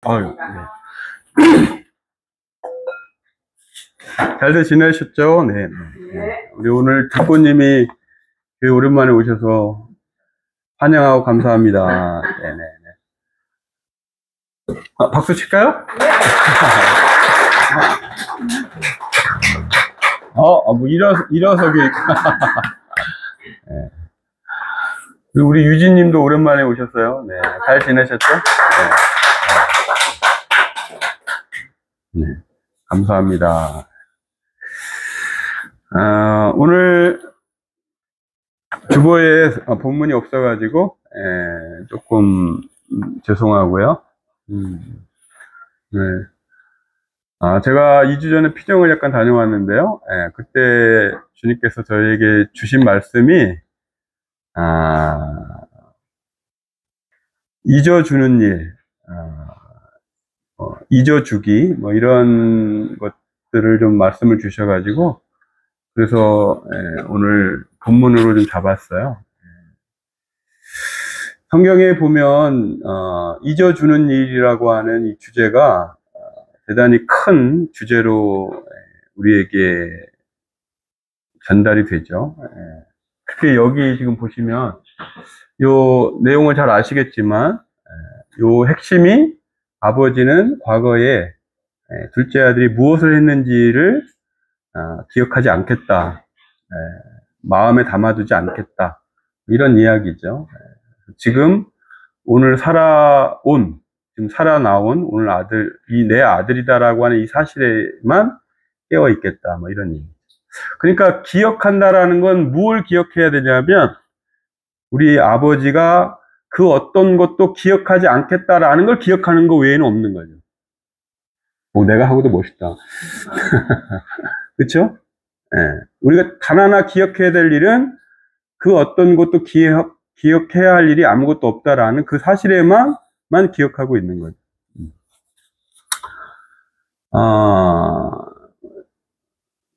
아유, 네. 잘들 지내셨죠? 네. 네. 우리 오늘 듣고님이 오랜만에 오셔서 환영하고 감사합니다. 네네. 박수 칠까요? 뭐 일어서기. 네. 그리고 우리 유진님도 오랜만에 오셨어요. 네. 잘 지내셨죠? 네. 네. 감사합니다. 오늘 주보에 본문이 없어가지고, 조금, 죄송하고요. 네. 제가 2주 전에 피정을 약간 다녀왔는데요. 그때 주님께서 저에게 주신 말씀이, 잊어주는 일, 잊어주기, 뭐 이런 것들을 좀 말씀을 주셔가지고, 그래서 오늘 본문으로 좀 잡았어요. 성경에 보면 잊어주는 일이라고 하는 이 주제가 대단히 큰 주제로 우리에게 전달이 되죠. 특히 여기 지금 보시면 요 내용을 잘 아시겠지만 요 핵심이 아버지는 과거에 둘째 아들이 무엇을 했는지를 기억하지 않겠다, 마음에 담아두지 않겠다, 이런 이야기죠. 지금 오늘 지금 살아나온 오늘 이 내 아들이다라고 하는 이 사실에만 깨어 있겠다, 뭐 이런 얘기. 그러니까 기억한다라는 건 뭘 기억해야 되냐면 우리 아버지가 그 어떤 것도 기억하지 않겠다라는 걸 기억하는 거 외에는 없는 거죠. 내가 하고도 멋있다. 그렇죠? 우리가 단 하나 기억해야 될 일은 그 어떤 것도 기억해야 할 일이 아무것도 없다라는 그 사실에만 기억하고 있는 거죠.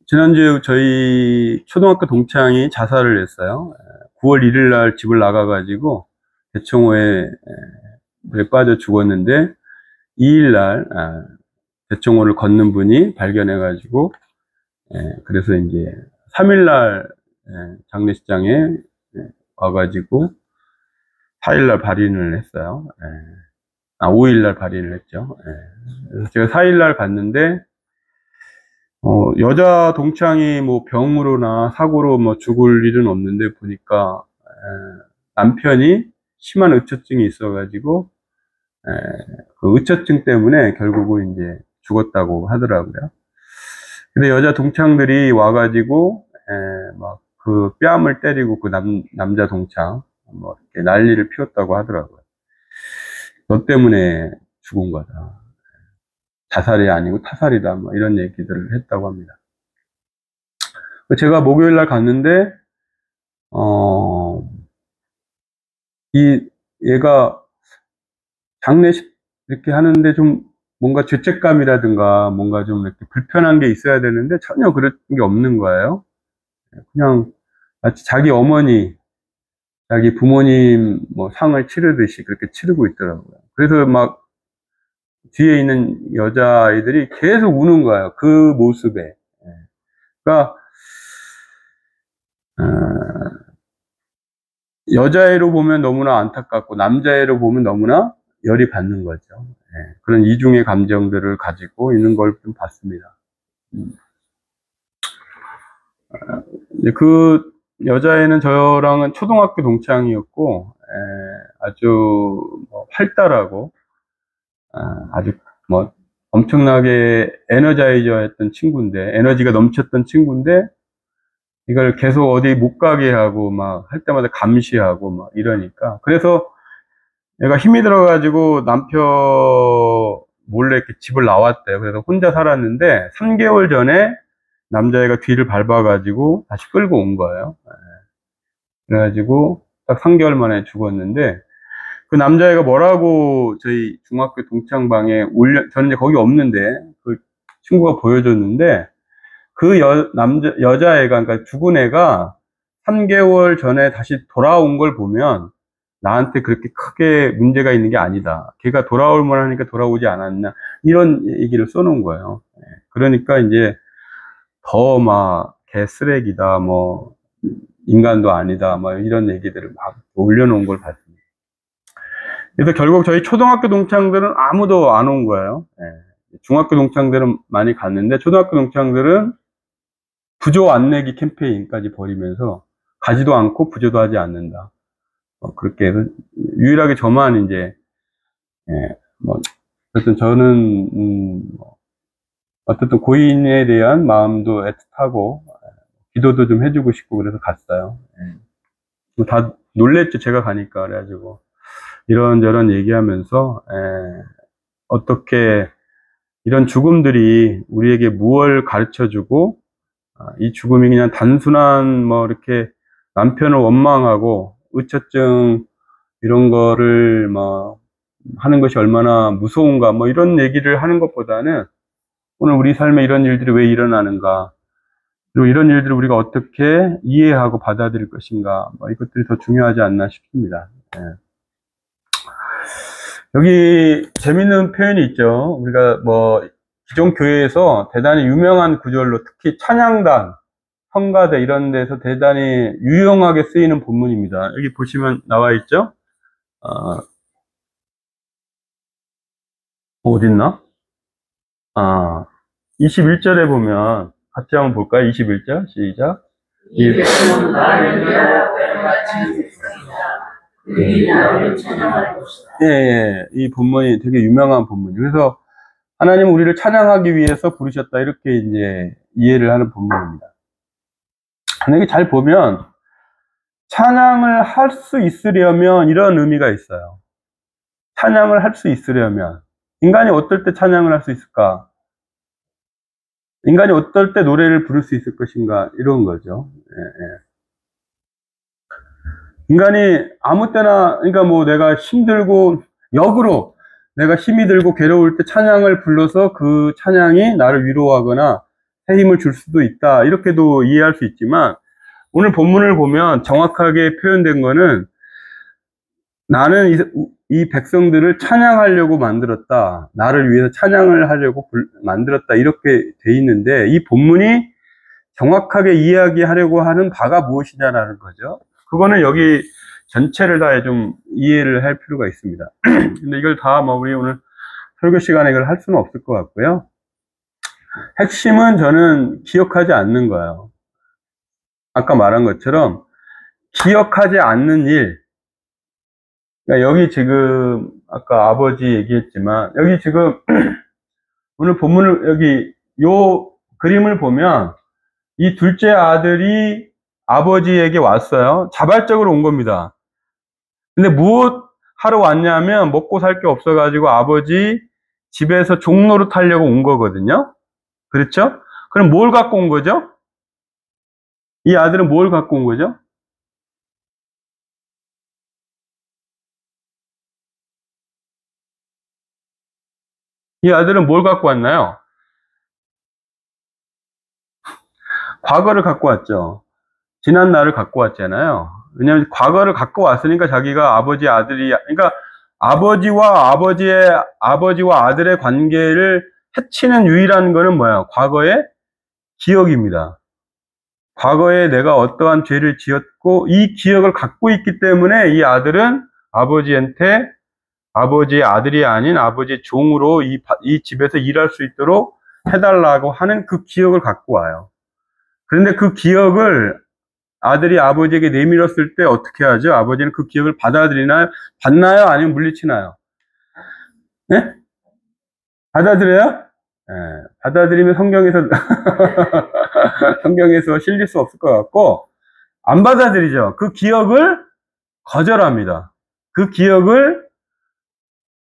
지난주에 저희 초등학교 동창이 자살을 했어요. 9월 1일 날 집을 나가가지고 대청호에 빠져 죽었는데 2일 날 대청호를 걷는 분이 발견해가지고 그래서 이제 3일 날 장례식장에 와가지고 4일 날 발인을 했어요. 5일 날 발인을 했죠. 그래서 제가 4일 날 갔는데 여자 동창이 뭐 병으로나 사고로 뭐 죽을 일은 없는데 보니까 남편이 심한 의처증이 있어가지고 그 의처증 때문에 결국은 이제 죽었다고 하더라고요. 근데 여자 동창들이 와가지고 막 그 뺨을 때리고 그 남자 동창 뭐 이렇게 난리를 피웠다고 하더라고요. 너 때문에 죽은 거다. 자살이 아니고 타살이다. 뭐 이런 얘기들을 했다고 합니다. 제가 목요일 날 갔는데 얘가 장례식 이렇게 하는데 좀 뭔가 죄책감이라든가 뭔가 좀 이렇게 불편한 게 있어야 되는데 전혀 그런 게 없는 거예요. 그냥 마치 자기 어머니, 자기 부모님 뭐 상을 치르듯이 그렇게 치르고 있더라고요. 그래서 막 뒤에 있는 여자아이들이 계속 우는 거예요. 그 모습에. 그러니까 여자애로 보면 너무나 안타깝고 남자애로 보면 너무나 열이 받는 거죠. 그런 이중의 감정들을 가지고 있는 걸 좀 봤습니다. 그 여자애는 저랑은 초등학교 동창이었고 아주 활달하고 아주 뭐 엄청나게 에너자이저했던 친구인데, 에너지가 넘쳤던 친구인데 이걸 계속 어디 못 가게 하고 막 할 때마다 감시하고 막 이러니까, 그래서 얘가 힘이 들어가지고 남편 몰래 이렇게 집을 나왔대요. 그래서 혼자 살았는데 3개월 전에 남자애가 뒤를 밟아가지고 다시 끌고 온 거예요. 그래가지고 딱 3개월 만에 죽었는데, 그 남자애가 뭐라고 저희 중학교 동창방에 저는 이제 거기 없는데 그 친구가 보여줬는데, 그 여자애가, 그러니까 죽은 애가 3개월 전에 다시 돌아온 걸 보면 나한테 그렇게 크게 문제가 있는 게 아니다. 걔가 돌아올 만하니까 돌아오지 않았나. 이런 얘기를 써놓은 거예요. 그러니까 이제 더 막 개 쓰레기다, 뭐 인간도 아니다, 뭐 이런 얘기들을 막 올려놓은 걸 봤습니다. 그래서 결국 저희 초등학교 동창들은 아무도 안 온 거예요. 중학교 동창들은 많이 갔는데 초등학교 동창들은 부조 안 내기 캠페인까지 벌이면서 가지도 않고 부조도 하지 않는다. 그렇게 해서 유일하게 저만 이제 뭐 어쨌든 저는 어쨌든 고인에 대한 마음도 애틋하고 기도도 좀 해주고 싶고 그래서 갔어요. 다 놀랬죠, 제가 가니까. 그래가지고 이런저런 얘기하면서 어떻게 이런 죽음들이 우리에게 무엇을 가르쳐주고 이 죽음이 그냥 단순한 뭐 이렇게 남편을 원망하고 의처증 이런 거를 뭐 하는 것이 얼마나 무서운가 뭐 이런 얘기를 하는 것보다는 오늘 우리 삶에 이런 일들이 왜 일어나는가, 그리고 이런 일들을 우리가 어떻게 이해하고 받아들일 것인가, 뭐 이것들이 더 중요하지 않나 싶습니다. 여기 재밌는 표현이 있죠. 우리가 뭐 기존 교회에서 대단히 유명한 구절로 특히 찬양단, 성가대 이런 데서 대단히 유용하게 쓰이는 본문입니다. 여기 보시면 나와 있죠. 어딨나? 21절에 보면 같이 한번 볼까요? 21절 시작. 이 백성은 나를 위하여 빼앗긴 백성이다. 그들이 나를 찬양할 것이다. 이 본문이 되게 유명한 본문이에요. 그래서 하나님은 우리를 찬양하기 위해서 부르셨다, 이렇게 이제 이해를 하는 본문입니다. 근데 잘 보면 찬양을 할 수 있으려면 이런 의미가 있어요. 찬양을 할 수 있으려면 인간이 어떨 때 찬양을 할 수 있을까? 인간이 어떨 때 노래를 부를 수 있을 것인가? 이런 거죠. 인간이 아무 때나, 그러니까 뭐 내가 힘들고, 역으로 내가 힘이 들고 괴로울 때 찬양을 불러서 그 찬양이 나를 위로하거나 새 힘을 줄 수도 있다, 이렇게도 이해할 수 있지만, 오늘 본문을 보면 정확하게 표현된 거는 나는 이 백성들을 찬양하려고 만들었다, 나를 위해서 찬양을 하려고 만들었다, 이렇게 돼 있는데, 이 본문이 정확하게 이야기하려고 하는 바가 무엇이냐라는 거죠. 그거는 여기 전체를 다 좀 이해를 할 필요가 있습니다. 근데 이걸 다 뭐 우리 오늘 설교 시간에 이걸 할 수는 없을 것 같고요. 핵심은 저는 기억하지 않는 거예요. 아까 말한 것처럼 기억하지 않는 일. 그러니까 여기 지금 아까 아버지 얘기했지만 여기 지금 오늘 본문을 여기 요 그림을 보면 이 둘째 아들이 아버지에게 왔어요. 자발적으로 온 겁니다. 근데 무엇 하러 왔냐면 먹고 살 게 없어가지고 아버지 집에서 종노릇 하려고 온 거거든요. 그렇죠? 그럼 뭘 갖고 온 거죠? 이 아들은 뭘 갖고 온 거죠? 이 아들은 뭘 갖고 왔나요? 과거를 갖고 왔죠. 지난 날을 갖고 왔잖아요. 왜냐하면 과거를 갖고 왔으니까 자기가 아버지 아들이, 그러니까 아버지와 아들의 관계를 해치는 유일한 거는 뭐야? 과거의 기억입니다. 과거에 내가 어떠한 죄를 지었고 이 기억을 갖고 있기 때문에 이 아들은 아버지한테 아버지의 아들이 아닌 아버지의 종으로 이 집에서 일할 수 있도록 해달라고 하는 그 기억을 갖고 와요. 그런데 그 기억을 아들이 아버지에게 내밀었을 때 어떻게 하죠? 아버지는 그 기억을 받아들이나요? 받나요? 아니면 물리치나요? 네? 받아들여요? 네. 받아들이면 성경에서 성경에서 실릴 수 없을 것 같고, 안 받아들이죠. 그 기억을 거절합니다. 그 기억을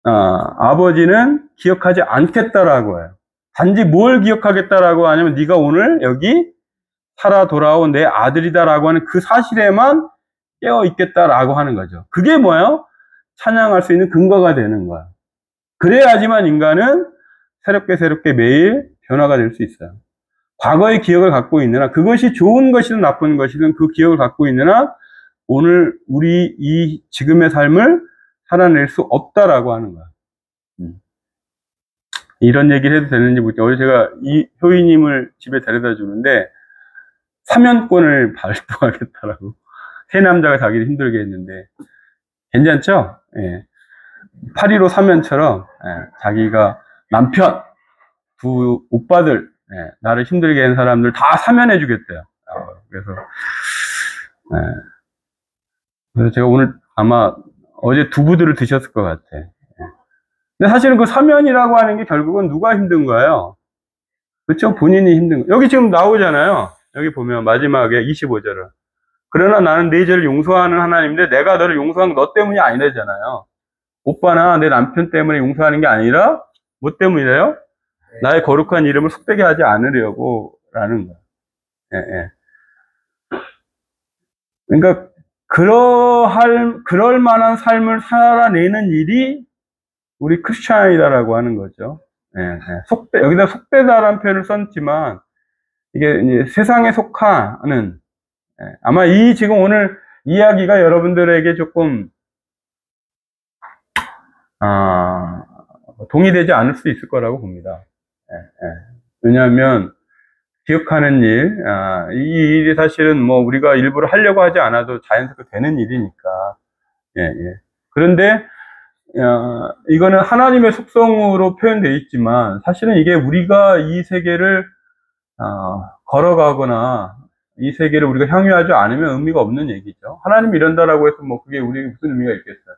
아버지는 기억하지 않겠다라고 해요. 단지 뭘 기억하겠다라고 하냐면 네가 오늘 여기 살아 돌아온 내 아들이다라고 하는 그 사실에만 깨어 있겠다라고 하는 거죠. 그게 뭐예요? 찬양할 수 있는 근거가 되는 거야. 그래야지만 인간은 새롭게 매일 변화가 될 수 있어요. 과거의 기억을 갖고 있느나, 그것이 좋은 것이든 나쁜 것이든 그 기억을 갖고 있느나 오늘 우리 이 지금의 삶을 살아낼 수 없다라고 하는 거야. 이런 얘기를 해도 되는지 모르겠어요. 어제 제가 이 효이님을 집에 데려다 주는데 사면권을 발동하겠다라고. 세 남자가 자기를 힘들게 했는데 괜찮죠? 예. 8.15 사면처럼 자기가 남편, 두 오빠들, 나를 힘들게 한 사람들 다 사면해 주겠대요. 그래서 제가 오늘 아마 어제 두부들을 드셨을 것 같아. 근데 사실은 그 사면이라고 하는 게 결국은 누가 힘든 거예요? 그렇죠? 본인이 힘든 거. 여기 지금 나오잖아요. 여기 보면 마지막에 25절은. 그러나 나는 네 죄를 용서하는 하나님인데 내가 너를 용서한 거 너 때문이 아니래잖아요. 오빠나 내 남편 때문에 용서하는 게 아니라 뭐 때문이래요? 나의 거룩한 이름을 속되게 하지 않으려고 라는 거예요. 예, 예. 그러니까 그럴 만한 삶을 살아내는 일이 우리 크리스찬이다라고 하는 거죠. 예, 예. 여기다 속되다라는 표현을 썼지만 이게 이제 세상에 속하는, 아마 지금 오늘 이야기가 여러분들에게 조금 동의되지 않을 수 있을 거라고 봅니다. 왜냐하면 기억하는 일, 이 일이 사실은 뭐 우리가 일부러 하려고 하지 않아도 자연스럽게 되는 일이니까. 그런데 이거는 하나님의 속성으로 표현되어 있지만 사실은 이게 우리가 이 세계를 걸어가거나 이 세계를 우리가 향유하지 않으면 의미가 없는 얘기죠. 하나님이 이런다라고 해서 뭐 그게 우리에게 무슨 의미가 있겠어요.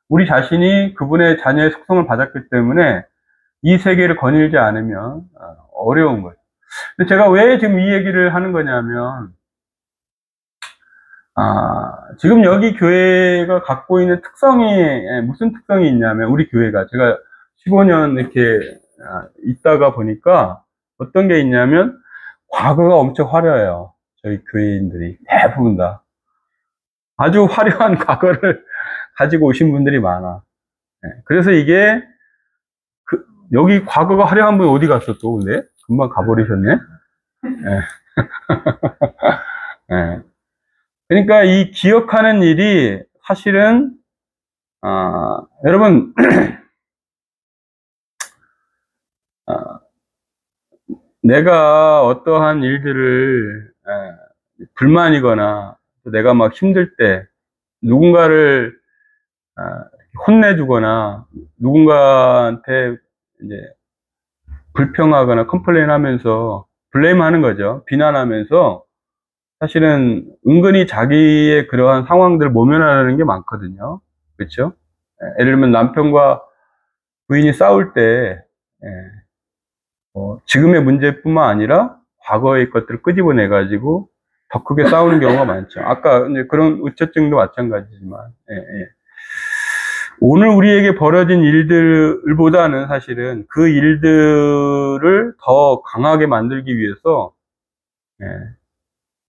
우리 자신이 그분의 자녀의 속성을 받았기 때문에 이 세계를 거닐지 않으면 어려운 거죠. 근데 제가 왜 지금 이 얘기를 하는 거냐면, 지금 여기 교회가 갖고 있는 특성이, 무슨 특성이 있냐면, 우리 교회가, 제가 15년 이렇게 있다가 보니까 어떤 게 있냐면, 과거가 엄청 화려해요. 저희 교회인들이. 대부분 다. 아주 화려한 과거를 가지고 오신 분들이 많아. 그래서 이게, 여기 과거가 화려한 분 어디 갔어 또, 근데? 금방 가버리셨네? 그러니까 이 기억하는 일이 사실은, 여러분, 내가 어떠한 일들을, 불만이거나, 내가 막 힘들 때, 누군가를, 혼내주거나, 누군가한테 이제, 불평하거나 컴플레인 하면서, 블레임 하는 거죠. 비난하면서, 사실은 은근히 자기의 그러한 상황들을 모면하는 게 많거든요. 그렇죠? 예를 들면 남편과 부인이 싸울 때 지금의 문제뿐만 아니라 과거의 것들을 끄집어내 가지고 더 크게 싸우는 경우가 많죠. 아까 이제 그런 의처증도 마찬가지지만 오늘 우리에게 벌어진 일들보다는 사실은 그 일들을 더 강하게 만들기 위해서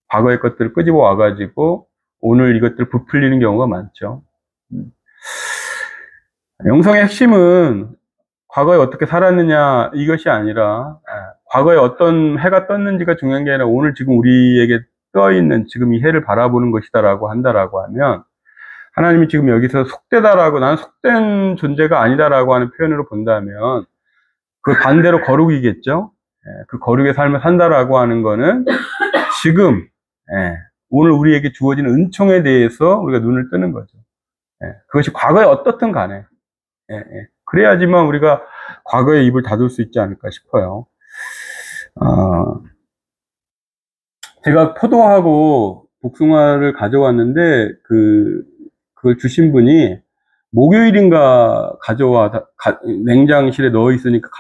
과거의 것들을 끄집어 와가지고 오늘 이것들을 부풀리는 경우가 많죠. 영성의 핵심은 과거에 어떻게 살았느냐 이것이 아니라 과거에 어떤 해가 떴는지가 중요한 게 아니라 오늘 지금 우리에게 떠있는 지금 이 해를 바라보는 것이다라고 한다라고 하면 하나님이 지금 여기서 속되다라고 나는 속된 존재가 아니다라고 하는 표현으로 본다면 그 반대로 거룩이겠죠. 그 거룩의 삶을 산다라고 하는 거는 지금 오늘 우리에게 주어진 은총에 대해서 우리가 눈을 뜨는 거죠. 그것이 과거에 어떻든 간에 그래야지만 우리가 과거에 입을 닫을 수 있지 않을까 싶어요. 제가 포도하고 복숭아를 가져왔는데 그걸 주신 분이 목요일인가 냉장실에 넣어 있으니까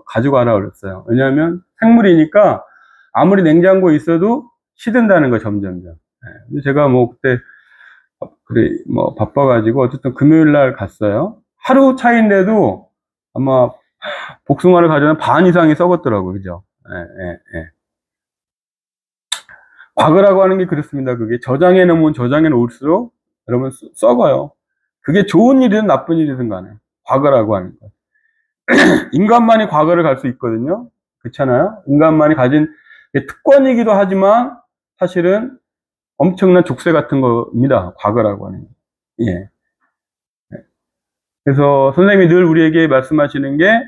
가져가라 그랬어요. 왜냐하면 생물이니까 아무리 냉장고에 있어도 시든다는 거 점점점. 근데 제가 뭐 그때 그래 뭐 바빠가지고 어쨌든 금요일 날 갔어요. 하루 차인데도 아마 복숭아를 가져온 반 이상이 썩었더라고요. 그죠? 과거라고 하는 게 그렇습니다. 그게 저장해 놓으면 저장해 놓을수록 여러분 썩어요. 그게 좋은 일이든 나쁜 일이든 간에 과거라고 하는 거. 인간만이 과거를 갈 수 있거든요. 그렇잖아요. 인간만이 가진 특권이기도 하지만 사실은 엄청난 족쇄 같은 겁니다. 과거라고 하는 게. 예. 그래서 선생님이 늘 우리에게 말씀하시는 게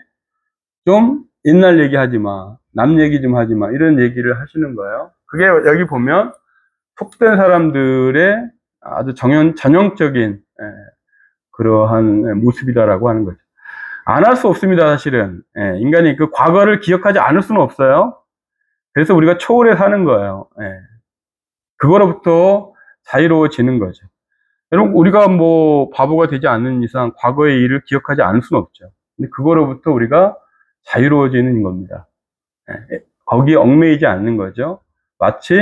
좀 옛날 얘기 하지 마. 남 얘기 좀 하지 마. 이런 얘기를 하시는 거예요. 그게 여기 보면 속된 사람들의 아주 전형적인 그러한 모습이다라고 하는 거죠. 안 할 수 없습니다, 사실은. 인간이 그 과거를 기억하지 않을 수는 없어요. 그래서 우리가 초월해 사는 거예요. 그거로부터 자유로워지는 거죠. 여러분, 우리가 뭐 바보가 되지 않는 이상 과거의 일을 기억하지 않을 수는 없죠. 근데 그거로부터 우리가 자유로워지는 겁니다. 거기에 얽매이지 않는 거죠. 마치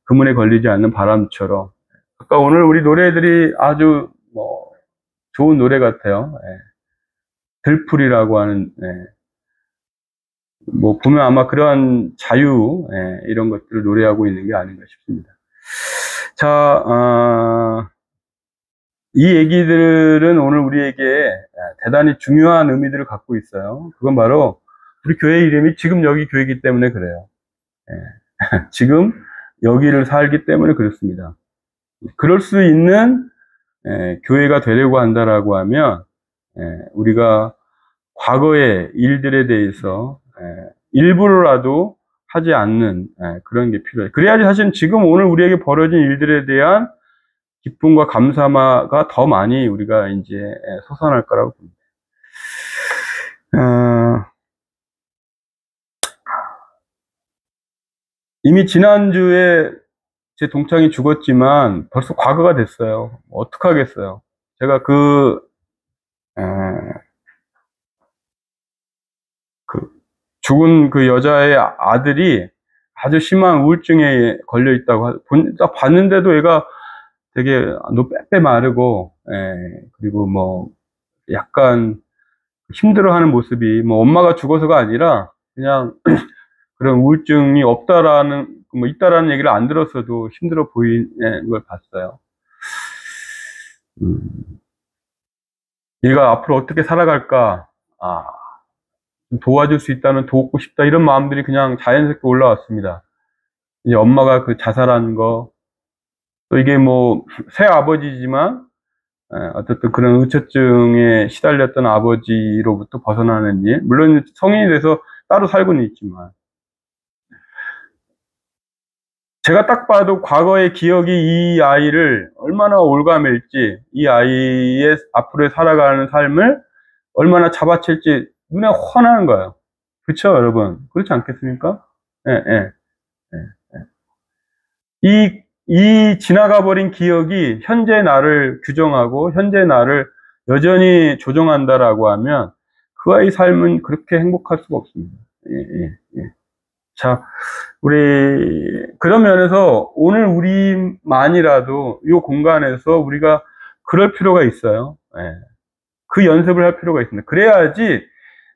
그물에 걸리지 않는 바람처럼. 아까 오늘 우리 노래들이 아주 뭐 좋은 노래 같아요. 들풀이라고 하는 뭐 보면 아마 그러한 자유 이런 것들을 노래하고 있는 게 아닌가 싶습니다. 자, 이 얘기들은 오늘 우리에게 대단히 중요한 의미들을 갖고 있어요. 그건 바로 우리 교회 이름이 지금 여기 교회이기 때문에 그래요. 지금 여기를 살기 때문에 그렇습니다. 그럴 수 있는 교회가 되려고 한다라고 하면 우리가 과거의 일들에 대해서 일부러라도 하지 않는 그런 게 필요해요. 그래야지 사실 지금 오늘 우리에게 벌어진 일들에 대한 기쁨과 감사가 더 많이 우리가 이제 솟아날 거라고 봅니다. 이미 지난주에 제 동창이 죽었지만 벌써 과거가 됐어요. 어떡하겠어요. 제가 그 죽은 그 여자의 아들이 아주 심한 우울증에 걸려 있다고 딱 봤는데도 얘가 되게 빼빼 마르고 그리고 뭐 약간 힘들어하는 모습이 뭐 엄마가 죽어서가 아니라 그냥 그런 우울증이 없다라는 뭐 있다라는 얘기를 안 들었어도 힘들어 보이는 걸 봤어요. 얘가 앞으로 어떻게 살아갈까? 도와줄 수 있다면 도우고 싶다 이런 마음들이 그냥 자연스럽게 올라왔습니다. 이제 엄마가 그 자살한 거, 또 이게 뭐 새 아버지지만 어쨌든 그런 의처증에 시달렸던 아버지로부터 벗어나는 일, 물론 성인이 돼서 따로 살고는 있지만 제가 딱 봐도 과거의 기억이 이 아이를 얼마나 올가맬지, 이 아이의 앞으로 살아가는 삶을 얼마나 잡아챌지 눈에 훤하는 거예요. 그렇죠, 여러분? 그렇지 않겠습니까? 이 지나가 버린 기억이 현재 나를 규정하고 현재 나를 여전히 조종한다라고 하면 그 아이 삶은 그렇게 행복할 수가 없습니다. 자, 우리 그런 면에서 오늘 우리만이라도 이 공간에서 우리가 그럴 필요가 있어요. 그 연습을 할 필요가 있습니다. 그래야지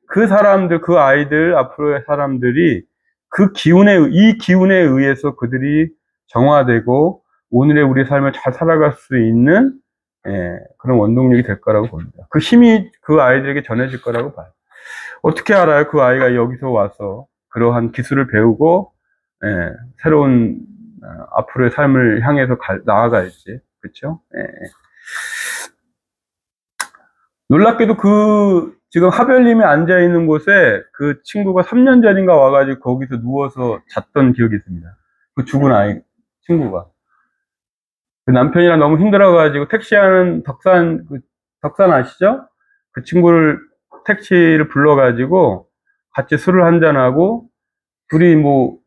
그 사람들, 그 아이들, 앞으로의 사람들이 이 기운에 의해서 그들이 정화되고 오늘의 우리 삶을 잘 살아갈 수 있는 그런 원동력이 될 거라고 봅니다. 그 힘이 그 아이들에게 전해질 거라고 봐요. 어떻게 알아요? 그 아이가 여기서 와서 그러한 기술을 배우고 새로운 앞으로의 삶을 향해서 나아갈지. 그렇죠? 놀랍게도 지금 하별님이 앉아 있는 곳에 그 친구가 3년 전인가 와가지고 거기서 누워서 잤던 기억이 있습니다. 그 죽은 아이 친구가. 그 남편이랑 너무 힘들어가지고 택시하는 덕산 아시죠? 그 친구를 택시를 불러가지고 같이 술을 한잔하고 둘이 뭐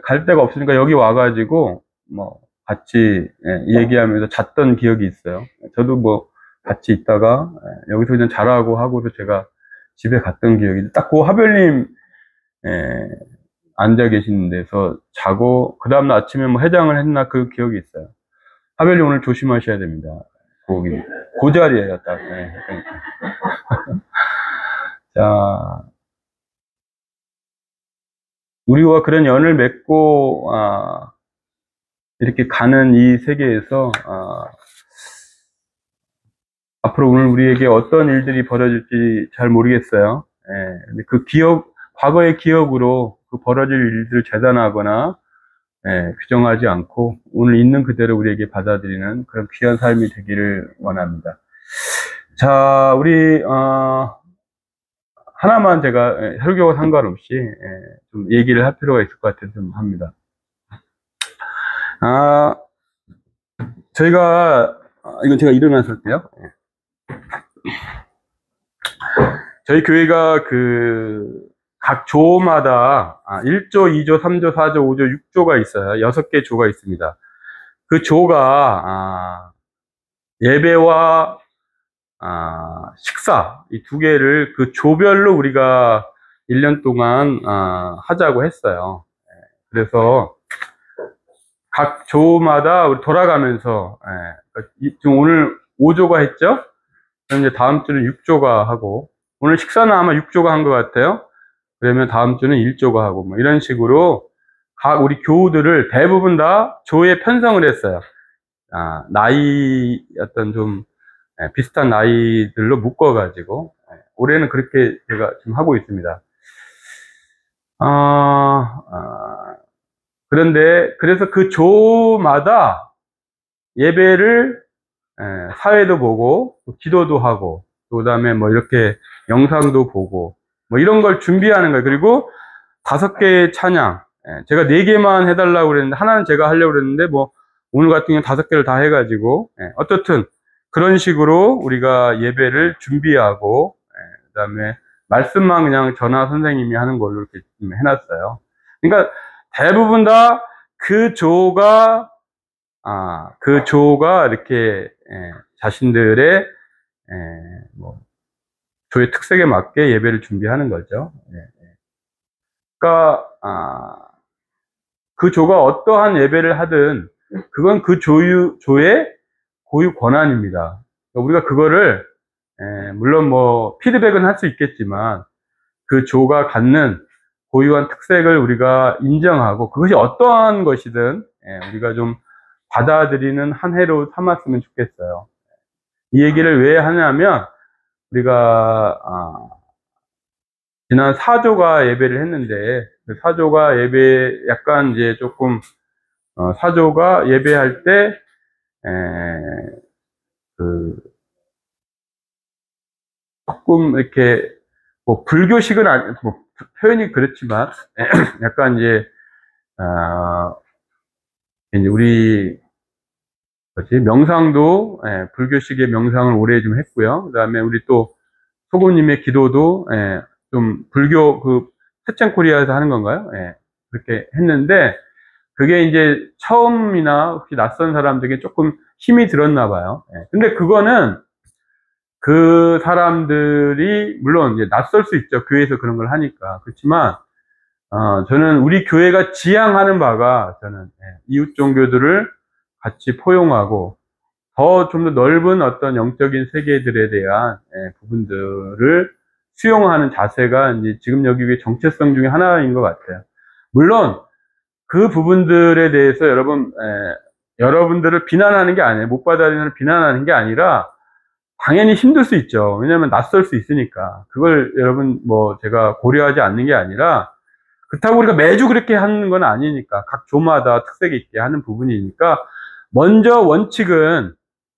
갈 데가 없으니까 여기 와가지고 뭐 같이 얘기하면서 잤던 기억이 있어요. 저도 뭐 같이 있다가 여기서 그냥 자라고 하고서 제가 집에 갔던 기억이 딱 그 하별님 앉아 계신 데서 자고 그 다음날 아침에 뭐 해장을 했나 그 기억이 있어요. 하별님 오늘 조심하셔야 됩니다. 거기 그 자리에요 딱. 그러니까. 자, 우리와 그런 연을 맺고 이렇게 가는 이 세계에서 앞으로 오늘 우리에게 어떤 일들이 벌어질지 잘 모르겠어요. 근데 그 과거의 기억으로 그 벌어질 일들을 재단하거나 규정하지 않고 오늘 있는 그대로 우리에게 받아들이는 그런 귀한 삶이 되기를 원합니다. 자, 우리 하나만 제가 설교와 상관없이 좀 얘기를 할 필요가 있을 것 같아서 좀 합니다. 이건 제가 일어나서 할게요. 저희 교회가 각 조마다 1조, 2조, 3조, 4조, 5조, 6조가 있어요. 6개 조가 있습니다. 그 조가 예배와 식사 이 두 개를 그 조별로 우리가 1년 동안 하자고 했어요. 그래서 각 조마다 우리 돌아가면서 지금 오늘 5조가 했죠? 그럼 이제 다음 주는 6조가 하고, 오늘 식사는 아마 6조가 한 것 같아요. 그러면 다음 주는 1조가 하고, 뭐 이런 식으로 각 우리 교우들을 대부분 다 조에 편성을 했어요. 나이 어떤 좀 비슷한 나이들로 묶어가지고 올해는 그렇게 제가 지금 하고 있습니다. 그런데 그래서 그 조마다 예배를 사회도 보고 기도도 하고 그 다음에 뭐 이렇게 영상도 보고 뭐 이런 걸 준비하는 거예요. 그리고 5개의 찬양, 제가 4개만 해달라고 그랬는데 하나는 제가 하려고 그랬는데 뭐 오늘 같은 경우는 5개를 다 해가지고 어떻든 그런 식으로 우리가 예배를 준비하고 그 다음에 말씀만 그냥 전하 선생님이 하는 걸로 이렇게 해놨어요. 그러니까 대부분 다 그 조가 이렇게 자신들의 뭐 조의 특색에 맞게 예배를 준비하는 거죠. 그러니까 그 조가 어떠한 예배를 하든 그건 그 조의 고유 권한입니다. 우리가 그거를 물론 뭐 피드백은 할 수 있겠지만 그 조가 갖는 고유한 특색을 우리가 인정하고 그것이 어떠한 것이든 우리가 좀 받아들이는 한 해로 삼았으면 좋겠어요. 이 얘기를 왜 하냐면 우리가 지난 4조가 예배를 했는데 그 4조가 예배 약간 이제 조금 4조가 예배할 때 조금 이렇게 뭐 불교식은 뭐 표현이 그렇지만 약간 이제 우리 명상도 불교식의 명상을 오래 좀 했고요. 그 다음에 우리 또 소고님의 기도도 좀 불교 태창코리아에서 하는 건가요? 그렇게 했는데 그게 이제 처음이나 혹시 낯선 사람들에게 조금 힘이 들었나 봐요. 근데 그거는 그 사람들이 물론 이제 낯설 수 있죠. 교회에서 그런 걸 하니까. 그렇지만 저는 우리 교회가 지향하는 바가 저는 이웃 종교들을 같이 포용하고 더 좀 더 넓은 어떤 영적인 세계들에 대한 부분들을 수용하는 자세가 이제 지금 여기의 정체성 중에 하나인 것 같아요. 물론 그 부분들에 대해서 여러분들을 비난하는 게 아니에요. 못 받아들이는 비난하는 게 아니라 당연히 힘들 수 있죠. 왜냐하면 낯설 수 있으니까. 그걸 여러분 뭐 제가 고려하지 않는 게 아니라 그렇다고 우리가 매주 그렇게 하는 건 아니니까 각 조마다 특색 있게 하는 부분이니까 먼저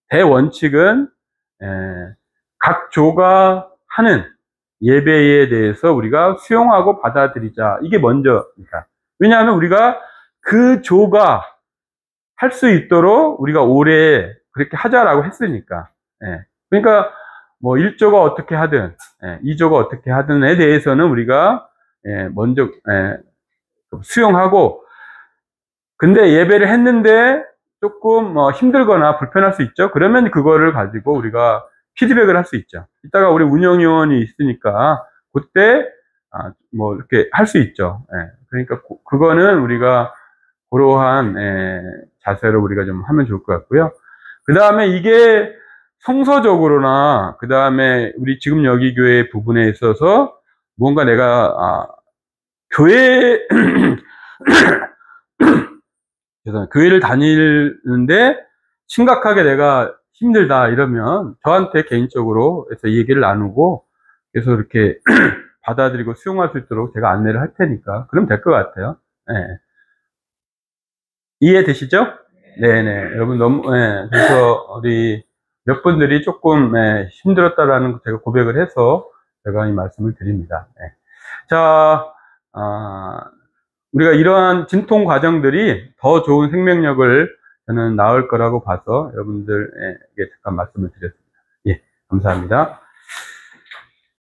대원칙은 각 조가 하는 예배에 대해서 우리가 수용하고 받아들이자. 이게 먼저입니다. 왜냐하면 우리가 그 조가 할 수 있도록 우리가 올해 그렇게 하자라고 했으니까. 그러니까 뭐 1조가 어떻게 하든 2조가 어떻게 하든에 대해서는 우리가 먼저 수용하고, 근데 예배를 했는데 조금 힘들거나 불편할 수 있죠. 그러면 그거를 가지고 우리가 피드백을 할 수 있죠. 이따가 우리 운영위원이 있으니까 그때 뭐 이렇게 할 수 있죠. 그러니까 그거는 우리가 그러한 자세로 우리가 좀 하면 좋을 것 같고요. 그 다음에 이게 성서적으로나 그 다음에 우리 지금 여기 교회 부분에 있어서 뭔가 내가 교회 교회를 다니는데 심각하게 내가 힘들다 이러면 저한테 개인적으로 해서 이 얘기를 나누고 그래서 이렇게 받아들이고 수용할 수 있도록 제가 안내를 할 테니까 그럼 될 것 같아요. 이해되시죠? 네네. 여러분 너무, 그래서 우리 몇 분들이 조금, 힘들었다라는 거 제가 고백을 해서 제가 이 말씀을 드립니다. 자, 우리가 이러한 진통 과정들이 더 좋은 생명력을 저는 낳을 거라고 봐서 여러분들에게 잠깐 말씀을 드렸습니다. 예, 감사합니다.